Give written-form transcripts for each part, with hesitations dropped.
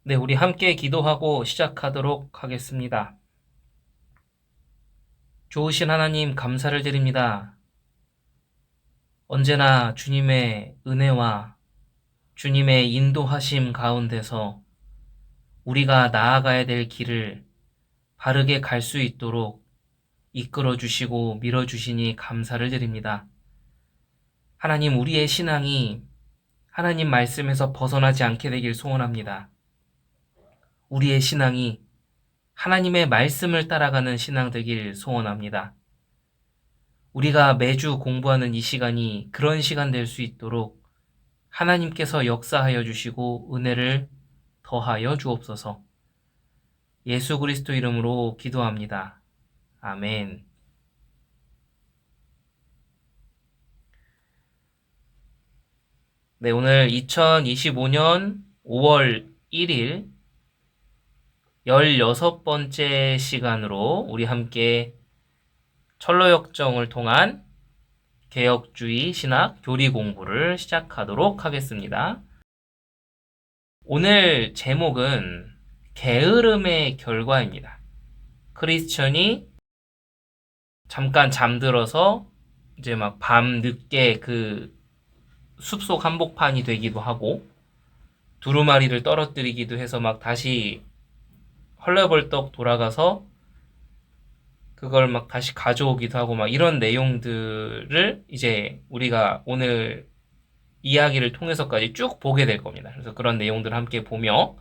네, 우리 함께 기도하고 시작하도록 하겠습니다. 좋으신 하나님 감사를 드립니다. 언제나 주님의 은혜와 주님의 인도하심 가운데서 우리가 나아가야 될 길을 바르게 갈 수 있도록 이끌어 주시고 밀어 주시니 감사를 드립니다. 하나님, 우리의 신앙이 하나님 말씀에서 벗어나지 않게 되길 소원합니다. 우리의 신앙이 하나님의 말씀을 따라가는 신앙 되길 소원합니다. 우리가 매주 공부하는 이 시간이 그런 시간 될 수 있도록 하나님께서 역사하여 주시고 은혜를 더하여 주옵소서. 예수 그리스도 이름으로 기도합니다. 아멘. 네, 오늘 2025년 5월 1일 16번째 시간으로 우리 함께 철로역정을 통한 개혁주의 신학 교리 공부를 시작하도록 하겠습니다. 오늘 제목은 게으름의 결과입니다. 크리스천이 잠깐 잠들어서 이제 막 밤 늦게 그 숲속 한복판이 되기도 하고 두루마리를 떨어뜨리기도 해서 막 다시 헐레벌떡 돌아가서 그걸 막 다시 가져오기도 하고 막 이런 내용들을 이제 우리가 오늘 이야기를 통해서까지 쭉 보게 될 겁니다. 그래서 그런 내용들을 함께 보며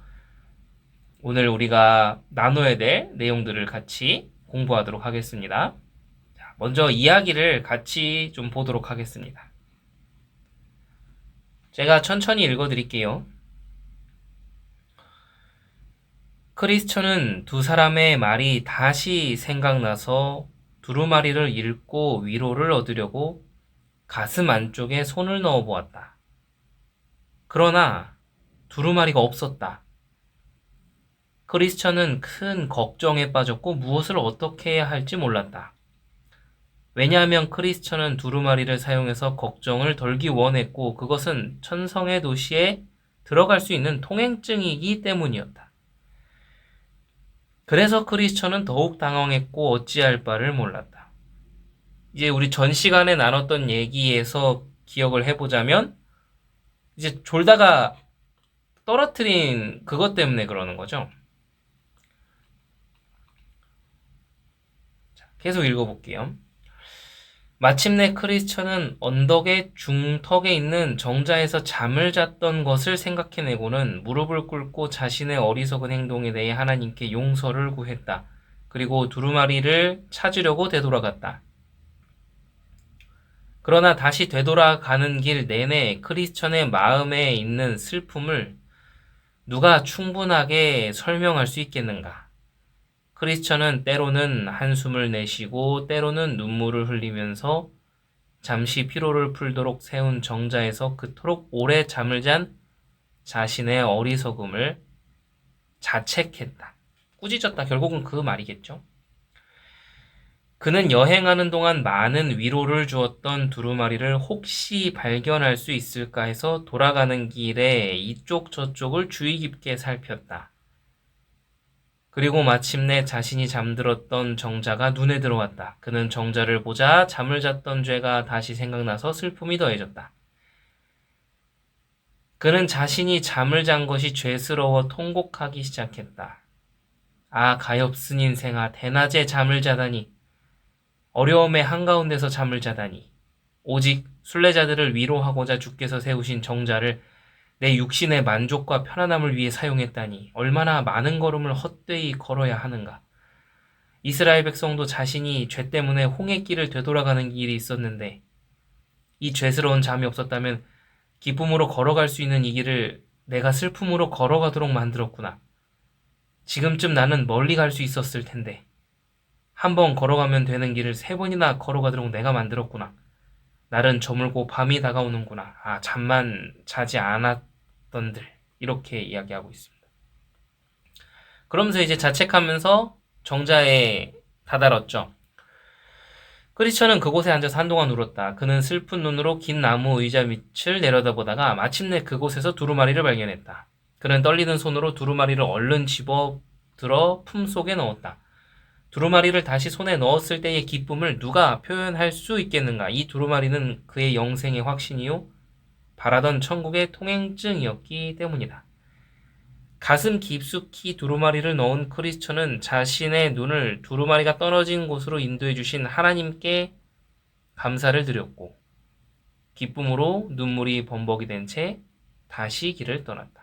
오늘 우리가 나눠야 될 내용들을 같이 공부하도록 하겠습니다. 자, 먼저 이야기를 같이 좀 보도록 하겠습니다. 제가 천천히 읽어드릴게요. 크리스천은 두 사람의 말이 다시 생각나서 두루마리를 읽고 위로를 얻으려고 가슴 안쪽에 손을 넣어 보았다. 그러나 두루마리가 없었다. 크리스천은 큰 걱정에 빠졌고 무엇을 어떻게 해야 할지 몰랐다. 왜냐하면 크리스천은 두루마리를 사용해서 걱정을 덜기 원했고 그것은 천성의 도시에 들어갈 수 있는 통행증이기 때문이었다. 그래서 크리스천은 더욱 당황했고 어찌할 바를 몰랐다. 이제 우리 전 시간에 나눴던 얘기에서 기억을 해보자면 이제 졸다가 떨어뜨린 그것 때문에 그러는 거죠. 자, 계속 읽어볼게요. 마침내 크리스천은 언덕의 중턱에 있는 정자에서 잠을 잤던 것을 생각해내고는 무릎을 꿇고 자신의 어리석은 행동에 대해 하나님께 용서를 구했다. 그리고 두루마리를 찾으려고 되돌아갔다. 그러나 다시 되돌아가는 길 내내 크리스천의 마음에 있는 슬픔을 누가 충분하게 설명할 수 있겠는가? 크리스천은 때로는 한숨을 내쉬고 때로는 눈물을 흘리면서 잠시 피로를 풀도록 세운 정자에서 그토록 오래 잠을 잔 자신의 어리석음을 자책했다. 꾸짖었다. 결국은 그 말이겠죠. 그는 여행하는 동안 많은 위로를 주었던 두루마리를 혹시 발견할 수 있을까 해서 돌아가는 길에 이쪽 저쪽을 주의 깊게 살폈다. 그리고 마침내 자신이 잠들었던 정자가 눈에 들어왔다. 그는 정자를 보자 잠을 잤던 죄가 다시 생각나서 슬픔이 더해졌다. 그는 자신이 잠을 잔 것이 죄스러워 통곡하기 시작했다. 아, 가엾은 인생아, 대낮에 잠을 자다니. 어려움의 한가운데서 잠을 자다니. 오직 순례자들을 위로하고자 주께서 세우신 정자를 내 육신의 만족과 편안함을 위해 사용했다니 얼마나 많은 걸음을 헛되이 걸어야 하는가. 이스라엘 백성도 자신이 죄 때문에 홍해길을 되돌아가는 길이 있었는데 이 죄스러운 잠이 없었다면 기쁨으로 걸어갈 수 있는 이 길을 내가 슬픔으로 걸어가도록 만들었구나. 지금쯤 나는 멀리 갈 수 있었을 텐데 한 번 걸어가면 되는 길을 3번이나 걸어가도록 내가 만들었구나. 날은 저물고 밤이 다가오는구나. 아, 잠만 자지 않았던들. 이렇게 이야기하고 있습니다. 그러면서 이제 자책하면서 정자에 다다랐죠. 크리스천은 그곳에 앉아서 한동안 울었다. 그는 슬픈 눈으로 긴 나무 의자 밑을 내려다보다가 마침내 그곳에서 두루마리를 발견했다. 그는 떨리는 손으로 두루마리를 얼른 집어들어 품속에 넣었다. 두루마리를 다시 손에 넣었을 때의 기쁨을 누가 표현할 수 있겠는가? 이 두루마리는 그의 영생의 확신이요 바라던 천국의 통행증이었기 때문이다. 가슴 깊숙이 두루마리를 넣은 크리스천은 자신의 눈을 두루마리가 떨어진 곳으로 인도해 주신 하나님께 감사를 드렸고 기쁨으로 눈물이 범벅이 된 채 다시 길을 떠났다.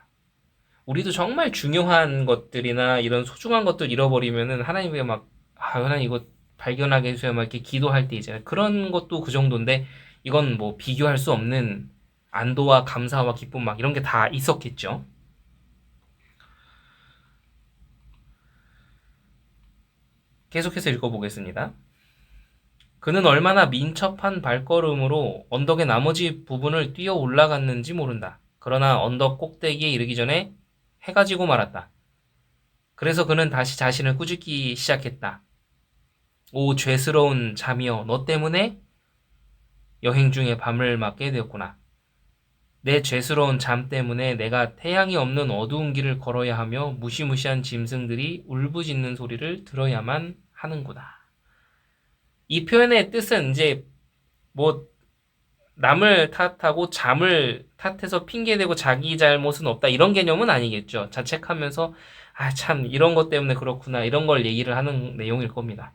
우리도 정말 중요한 것들이나 이런 소중한 것들 잃어버리면은 하나님께 막 하나님 이거 발견하게 해주세요 막 이렇게 기도할 때 있잖아요. 그런 것도 그 정도인데 이건 뭐 비교할 수 없는 안도와 감사와 기쁨 막 이런 게 다 있었겠죠. 계속해서 읽어보겠습니다. 그는 얼마나 민첩한 발걸음으로 언덕의 나머지 부분을 뛰어 올라갔는지 모른다. 그러나 언덕 꼭대기에 이르기 전에 해가 지고 말았다. 그래서 그는 다시 자신을 꾸짖기 시작했다. 오 죄스러운 잠이여, 너 때문에 여행 중에 밤을 맞게 되었구나. 내 죄스러운 잠 때문에 내가 태양이 없는 어두운 길을 걸어야 하며 무시무시한 짐승들이 울부짖는 소리를 들어야만 하는구나. 이 표현의 뜻은 이제 뭐 남을 탓하고 잠을 탓해서 핑계대고 자기 잘못은 없다 이런 개념은 아니겠죠. 자책하면서 아 참 이런 것 때문에 그렇구나 이런 걸 얘기를 하는 내용일 겁니다.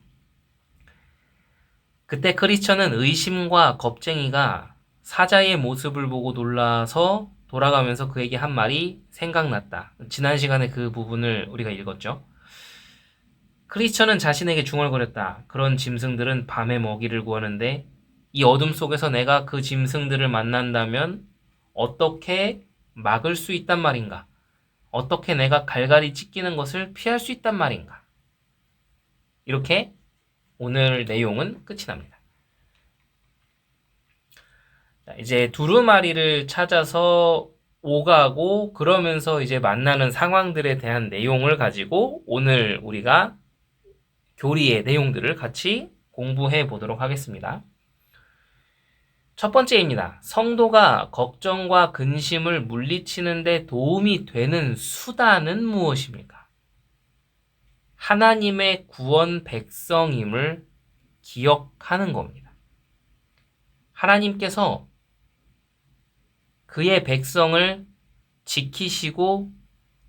그때 크리스천은 의심과 겁쟁이가 사자의 모습을 보고 놀라서 돌아가면서 그에게 한 말이 생각났다. 지난 시간에 그 부분을 우리가 읽었죠. 크리스천은 자신에게 중얼거렸다. 그런 짐승들은 밤에 먹이를 구하는데 이 어둠 속에서 내가 그 짐승들을 만난다면 어떻게 막을 수 있단 말인가? 어떻게 내가 갈갈이 찢기는 것을 피할 수 있단 말인가? 이렇게 오늘 내용은 끝이 납니다. 이제 두루마리를 찾아서 오가고 그러면서 이제 만나는 상황들에 대한 내용을 가지고 오늘 우리가 교리의 내용들을 같이 공부해 보도록 하겠습니다. 첫 번째입니다. 성도가 걱정과 근심을 물리치는 데 도움이 되는 수단은 무엇입니까? 하나님의 구원 백성임을 기억하는 겁니다. 하나님께서 그의 백성을 지키시고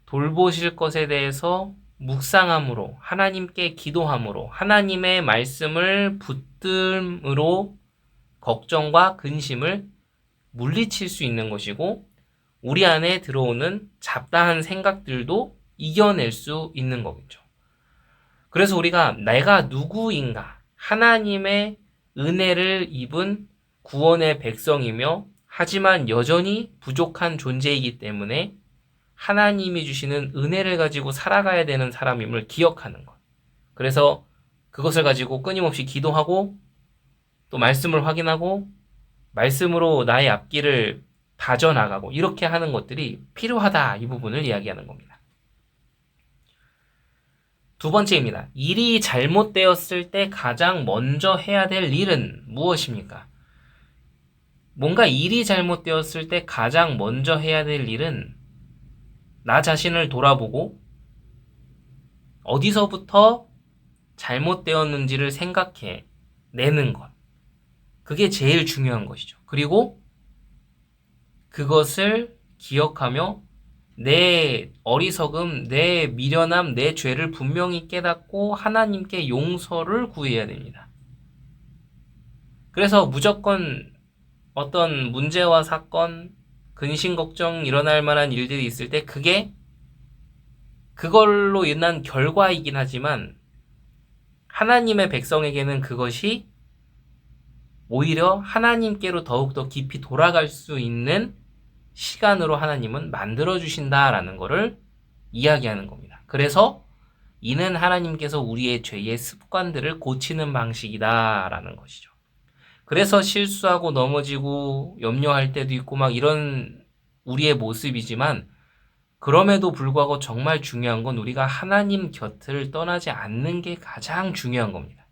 돌보실 것에 대해서 묵상함으로 하나님께 기도함으로 하나님의 말씀을 붙들므로 걱정과 근심을 물리칠 수 있는 것이고 우리 안에 들어오는 잡다한 생각들도 이겨낼 수 있는 거겠죠. 그래서 우리가 내가 누구인가 하나님의 은혜를 입은 구원의 백성이며 하지만 여전히 부족한 존재이기 때문에 하나님이 주시는 은혜를 가지고 살아가야 되는 사람임을 기억하는 것. 그래서 그것을 가지고 끊임없이 기도하고 또 말씀을 확인하고 말씀으로 나의 앞길을 다져나가고 이렇게 하는 것들이 필요하다. 이 부분을 이야기하는 겁니다. 두 번째입니다. 일이 잘못되었을 때 가장 먼저 해야 될 일은 무엇입니까? 뭔가 일이 잘못되었을 때 가장 먼저 해야 될 일은 나 자신을 돌아보고 어디서부터 잘못되었는지를 생각해 내는 것. 그게 제일 중요한 것이죠. 그리고 그것을 기억하며 내 어리석음, 내 미련함, 내 죄를 분명히 깨닫고 하나님께 용서를 구해야 됩니다. 그래서 무조건 어떤 문제와 사건, 근심 걱정 일어날 만한 일들이 있을 때 그게 그걸로 인한 결과이긴 하지만 하나님의 백성에게는 그것이 오히려 하나님께로 더욱더 깊이 돌아갈 수 있는 시간으로 하나님은 만들어주신다라는 것을 이야기하는 겁니다. 그래서 이는 하나님께서 우리의 죄의 습관들을 고치는 방식이다라는 것이죠. 그래서 실수하고 넘어지고 염려할 때도 있고 막 이런 우리의 모습이지만 그럼에도 불구하고 정말 중요한 건 우리가 하나님 곁을 떠나지 않는 게 가장 중요한 겁니다.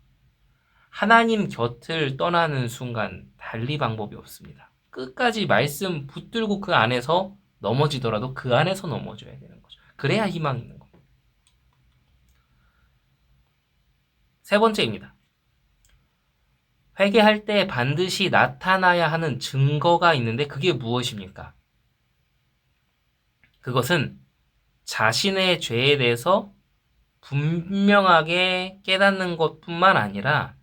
하나님 곁을 떠나는 순간 달리 방법이 없습니다. 끝까지 말씀 붙들고 그 안에서 넘어지더라도 그 안에서 넘어져야 되는 거죠. 그래야 희망이 있는 겁니다. 세 번째입니다. 회개할 때 반드시 나타나야 하는 증거가 있는데 그게 무엇입니까? 그것은 자신의 죄에 대해서 분명하게 깨닫는 것뿐만 아니라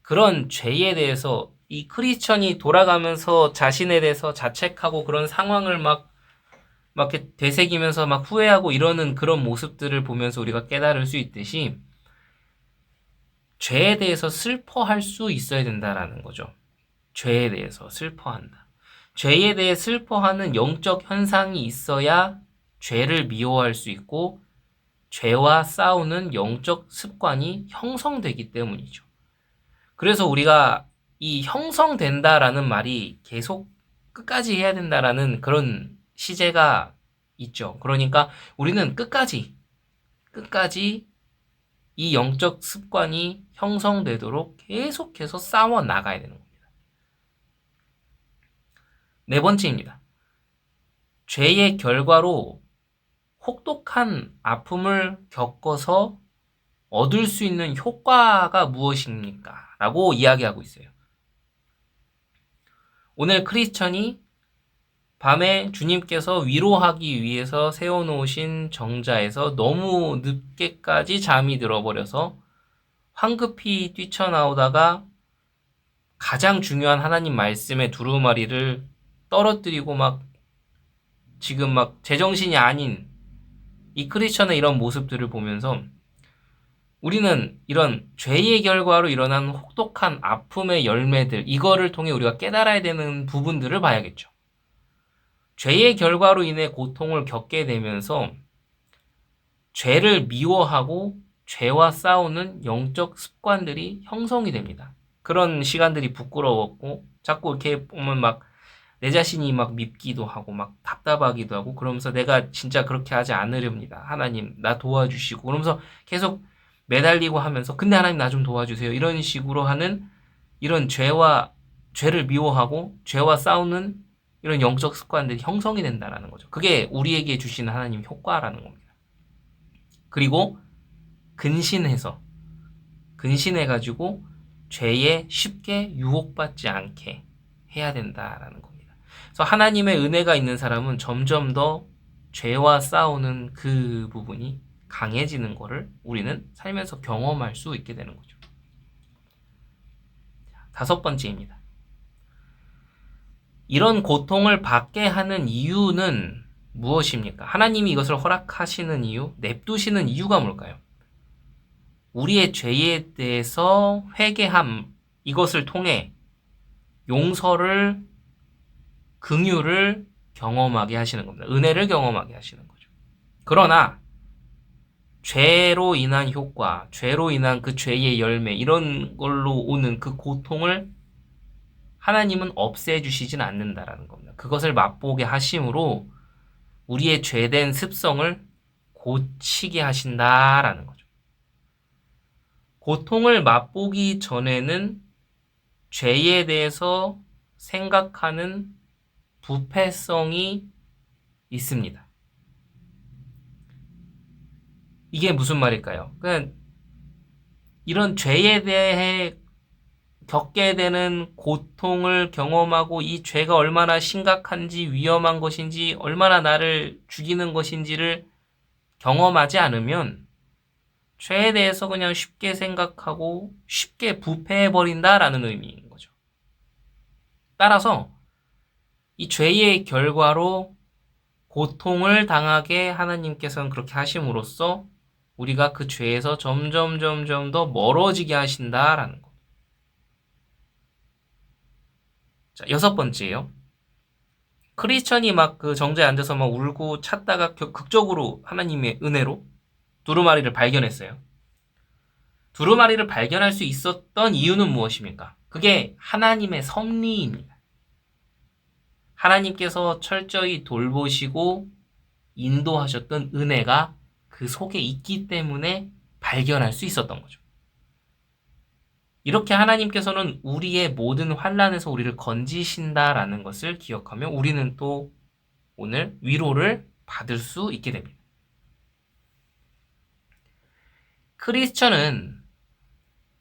그런 죄에 대해서 이 크리스천이 돌아가면서 자신에 대해서 자책하고 그런 상황을 막 이렇게 되새기면서 막 후회하고 이러는 그런 모습들을 보면서 우리가 깨달을 수 있듯이 죄에 대해서 슬퍼할 수 있어야 된다라는 거죠. 죄에 대해서 슬퍼한다. 죄에 대해 슬퍼하는 영적 현상이 있어야 죄를 미워할 수 있고 죄와 싸우는 영적 습관이 형성되기 때문이죠. 그래서 우리가 이 형성된다라는 말이 계속 끝까지 해야 된다라는 그런 시제가 있죠. 그러니까 우리는 끝까지 이 영적 습관이 형성되도록 계속해서 싸워 나가야 되는 겁니다. 네 번째입니다. 죄의 결과로 혹독한 아픔을 겪어서 얻을 수 있는 효과가 무엇입니까? 라고 이야기하고 있어요. 오늘 크리스천이 밤에 주님께서 위로하기 위해서 세워놓으신 정자에서 너무 늦게까지 잠이 들어버려서 황급히 뛰쳐나오다가 가장 중요한 하나님 말씀의 두루마리를 떨어뜨리고 지금 제정신이 아닌 이 크리스천의 이런 모습들을 보면서 우리는 이런 죄의 결과로 일어난 혹독한 아픔의 열매들, 이거를 통해 우리가 깨달아야 되는 부분들을 봐야겠죠. 죄의 결과로 인해 고통을 겪게 되면서 죄를 미워하고 죄와 싸우는 영적 습관들이 형성이 됩니다. 그런 시간들이 부끄러웠고 자꾸 이렇게 보면 내 자신이 밉기도 하고 답답하기도 하고 그러면서 내가 진짜 그렇게 하지 않으렵니다. 하나님 나 도와주시고 그러면서 계속 매달리고 하면서 근데 하나님 나 좀 도와주세요. 이런 식으로 하는 이런 죄를 미워하고 죄와 싸우는 이런 영적 습관들이 형성이 된다는 거죠. 그게 우리에게 주시는 하나님 효과라는 겁니다. 그리고 근신해가지고 죄에 쉽게 유혹받지 않게 해야 된다라는 겁니다. 그래서 하나님의 은혜가 있는 사람은 점점 더 죄와 싸우는 그 부분이 강해지는 거를 우리는 살면서 경험할 수 있게 되는 거죠. 다섯 번째입니다. 이런 고통을 받게 하는 이유는 무엇입니까? 하나님이 이것을 허락하시는 이유, 냅두시는 이유가 뭘까요? 우리의 죄에 대해서 회개함, 이것을 통해 용서를, 긍휼을 경험하게 하시는 겁니다. 은혜를 경험하게 하시는 거죠. 그러나 죄로 인한 효과, 죄로 인한 그 죄의 열매, 이런 걸로 오는 그 고통을 하나님은 없애주시진 않는다라는 겁니다. 그것을 맛보게 하심으로 우리의 죄된 습성을 고치게 하신다라는 거죠. 고통을 맛보기 전에는 죄에 대해서 생각하는 부패성이 있습니다. 이게 무슨 말일까요? 그냥 이런 죄에 대해 겪게 되는 고통을 경험하고 이 죄가 얼마나 심각한지 위험한 것인지 얼마나 나를 죽이는 것인지를 경험하지 않으면 죄에 대해서 그냥 쉽게 생각하고 쉽게 부패해버린다라는 의미인 거죠. 따라서 이 죄의 결과로 고통을 당하게 하나님께서는 그렇게 하심으로써 우리가 그 죄에서 점점 더 멀어지게 하신다라는 것. 자, 여섯 번째예요. 크리스천이 그 정자에 앉아서 울고 찾다가 극적으로 하나님의 은혜로 두루마리를 발견했어요. 두루마리를 발견할 수 있었던 이유는 무엇입니까? 그게 하나님의 섭리입니다. 하나님께서 철저히 돌보시고 인도하셨던 은혜가 그 속에 있기 때문에 발견할 수 있었던 거죠. 이렇게 하나님께서는 우리의 모든 환난에서 우리를 건지신다라는 것을 기억하며 우리는 또 오늘 위로를 받을 수 있게 됩니다. 크리스천은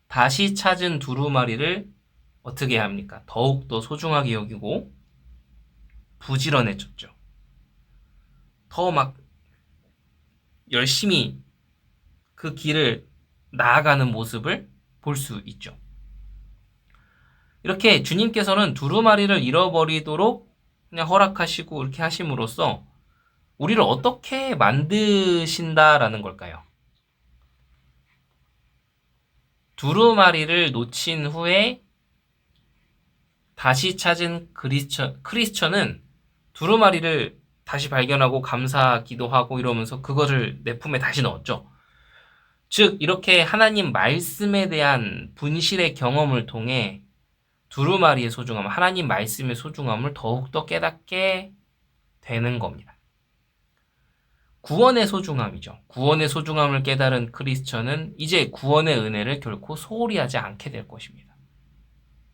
다시 찾은 두루마리를 어떻게 해야 합니까? 더욱더 소중하게 여기고 부지런해졌죠. 더 막 열심히 그 길을 나아가는 모습을 볼 수 있죠. 이렇게 주님께서는 두루마리를 잃어버리도록 그냥 허락하시고 이렇게 하심으로써 우리를 어떻게 만드신다라는 걸까요? 두루마리를 놓친 후에 다시 찾은 크리스천은 두루마리를 다시 발견하고 감사 기도하고 이러면서 그거를 내 품에 다시 넣었죠. 즉 이렇게 하나님 말씀에 대한 분실의 경험을 통해 두루마리의 소중함, 하나님 말씀의 소중함을 더욱더 깨닫게 되는 겁니다. 구원의 소중함이죠. 구원의 소중함을 깨달은 크리스천은 이제 구원의 은혜를 결코 소홀히 하지 않게 될 것입니다.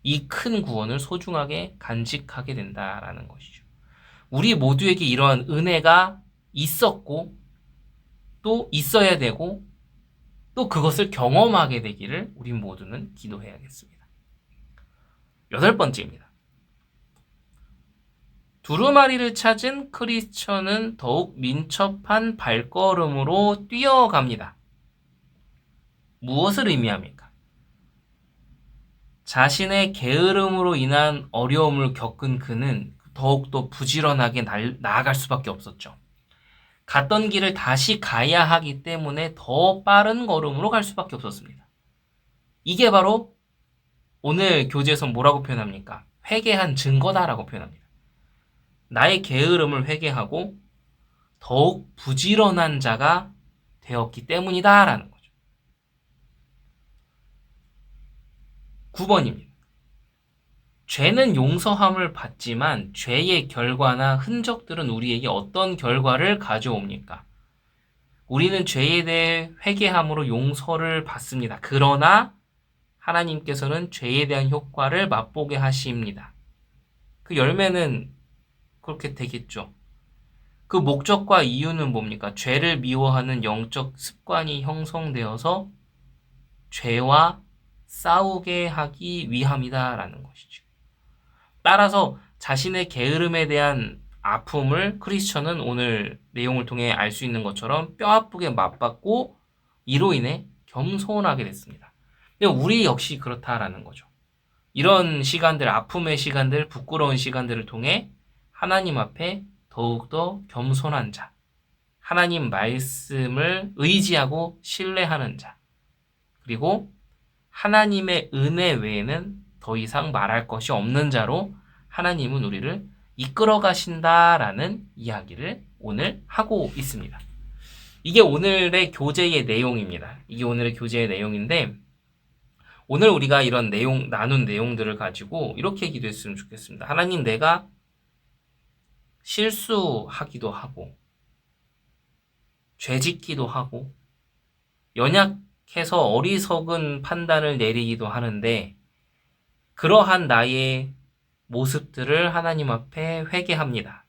이 큰 구원을 소중하게 간직하게 된다라는 것이죠. 우리 모두에게 이러한 은혜가 있었고 또 있어야 되고 또 그것을 경험하게 되기를 우리 모두는 기도해야겠습니다. 8번째입니다. 두루마리를 찾은 크리스천은 더욱 민첩한 발걸음으로 뛰어갑니다. 무엇을 의미합니까? 자신의 게으름으로 인한 어려움을 겪은 그는 더욱더 부지런하게 나아갈 수밖에 없었죠. 갔던 길을 다시 가야 하기 때문에 더 빠른 걸음으로 갈 수밖에 없었습니다. 이게 바로 오늘 교재에서 뭐라고 표현합니까? 회개한 증거다라고 표현합니다. 나의 게으름을 회개하고 더욱 부지런한 자가 되었기 때문이다라는 거죠. 9번입니다. 죄는 용서함을 받지만 죄의 결과나 흔적들은 우리에게 어떤 결과를 가져옵니까? 우리는 죄에 대해 회개함으로 용서를 받습니다. 그러나 하나님께서는 죄에 대한 효과를 맛보게 하십니다. 그 열매는 그렇게 되겠죠. 그 목적과 이유는 뭡니까? 죄를 미워하는 영적 습관이 형성되어서 죄와 싸우게 하기 위함이다라는 것이죠. 따라서 자신의 게으름에 대한 아픔을 크리스천은 오늘 내용을 통해 알 수 있는 것처럼 뼈아프게 맛봤고 이로 인해 겸손하게 됐습니다. 근데 우리 역시 그렇다라는 거죠. 이런 시간들, 아픔의 시간들, 부끄러운 시간들을 통해 하나님 앞에 더욱더 겸손한 자, 하나님 말씀을 의지하고 신뢰하는 자, 그리고 하나님의 은혜 외에는 더 이상 말할 것이 없는 자로 하나님은 우리를 이끌어 가신다라는 이야기를 오늘 하고 있습니다. 이게 오늘의 교재의 내용입니다. 이게 오늘의 교재의 내용인데 오늘 우리가 이런 나눈 내용들을 가지고 이렇게 기도했으면 좋겠습니다. 하나님, 내가 실수하기도 하고 죄짓기도 하고 연약해서 어리석은 판단을 내리기도 하는데 그러한 나의 모습들을 하나님 앞에 회개합니다.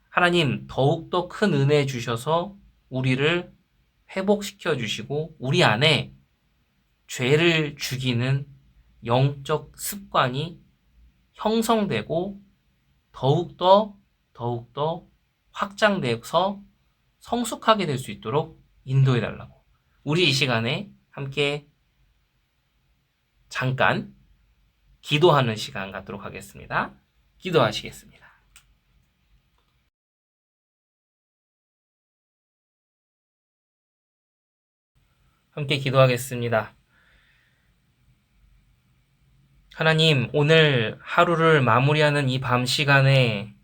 하나님, 더욱더 큰 은혜 주셔서 우리를 회복시켜 주시고 우리 안에 죄를 죽이는 영적 습관이 형성되고 더욱더 확장돼서 성숙하게 될 수 있도록 인도해 달라고. 우리 이 시간에 함께 잠깐 기도하는 시간 갖도록 하겠습니다. 기도하시겠습니다. 함께 기도하겠습니다. 하나님, 오늘 하루를 마무리하는 이 밤 시간에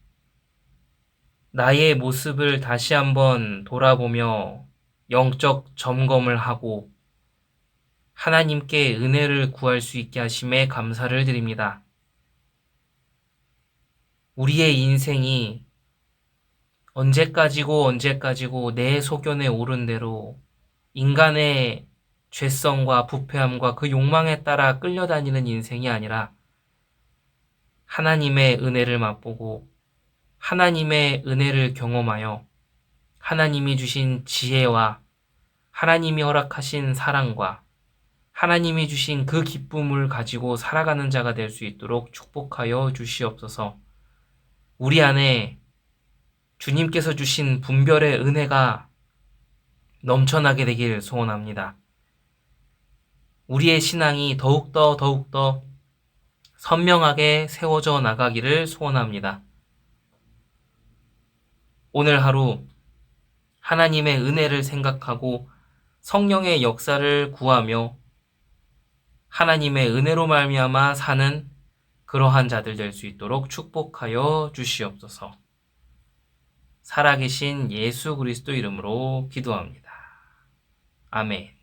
나의 모습을 다시 한번 돌아보며 영적 점검을 하고 하나님께 은혜를 구할 수 있게 하심에 감사를 드립니다. 우리의 인생이 언제까지고 내 소견에 오른 대로 인간의 죄성과 부패함과 그 욕망에 따라 끌려다니는 인생이 아니라 하나님의 은혜를 맛보고 하나님의 은혜를 경험하여 하나님이 주신 지혜와 하나님이 허락하신 사랑과 하나님이 주신 그 기쁨을 가지고 살아가는 자가 될 수 있도록 축복하여 주시옵소서. 우리 안에 주님께서 주신 분별의 은혜가 넘쳐나게 되길 소원합니다. 우리의 신앙이 더욱더 선명하게 세워져 나가기를 소원합니다. 오늘 하루 하나님의 은혜를 생각하고 성령의 역사를 구하며 하나님의 은혜로 말미암아 사는 그러한 자들 될 수 있도록 축복하여 주시옵소서. 살아계신 예수 그리스도 이름으로 기도합니다. 아멘.